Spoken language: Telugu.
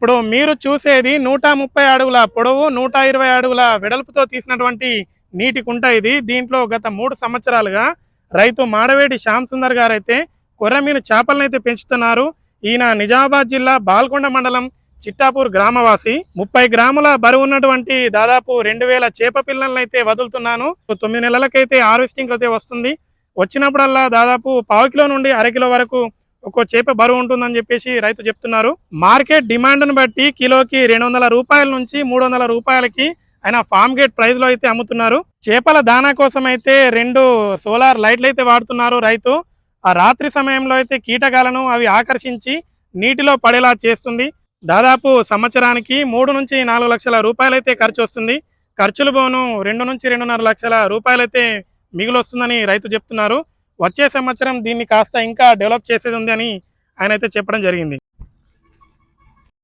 ఇప్పుడు మీరు చూసేది 130 అడుగుల పొడవు 120 అడుగుల వెడల్పుతో తీసినటువంటి నీటి కుంట ఇది. దీంట్లో గత 3 సంవత్సరాలుగా రైతు మాడవేటి శ్యామ్ సుందర్ గారు అయితే కొర్రమీను చేపలను అయితే పెంచుతున్నారు. ఈయన నిజామాబాద్ జిల్లా బాల్కొండ మండలం చిట్టాపూర్ గ్రామవాసి. 30 గ్రాముల బరువు ఉన్నటువంటి దాదాపు 2000 చేప పిల్లలను అయితే వదులుతున్నాను. 9 నెలలకైతే హార్వెస్టింగ్ అయితే వస్తుంది. వచ్చినప్పుడల్లా దాదాపు 1/2 కిలో నుండి అర కిలో వరకు ఒక్కో చేప బరువు ఉంటుందని చెప్పేసి రైతు చెప్తున్నారు. మార్కెట్ డిమాండ్ను బట్టి కిలోకి 200 రూపాయల నుంచి 300 రూపాయలకి ఆయన ఫామ్ గేట్ ప్రైస్ లో అయితే అమ్ముతున్నారు. చేపల దానా కోసం అయితే 2 సోలార్ లైట్లు అయితే వాడుతున్నారు రైతు. ఆ రాత్రి సమయంలో అయితే కీటకాలను అవి ఆకర్షించి నీటిలో పడేలా చేస్తుంది. దాదాపు సంవత్సరానికి 3 నుంచి 4 లక్షల రూపాయలు అయితే ఖర్చు వస్తుంది. ఖర్చులు పోను 2 నుంచి 2.5 లక్షల రూపాయలైతే మిగిలి వస్తుందని రైతు చెప్తున్నారు. వచ్చే సంవత్సరం దీన్ని కాస్త ఇంకా డెవలప్ చేసేది ఉంది అని ఆయన అయితే చెప్పడం జరిగింది.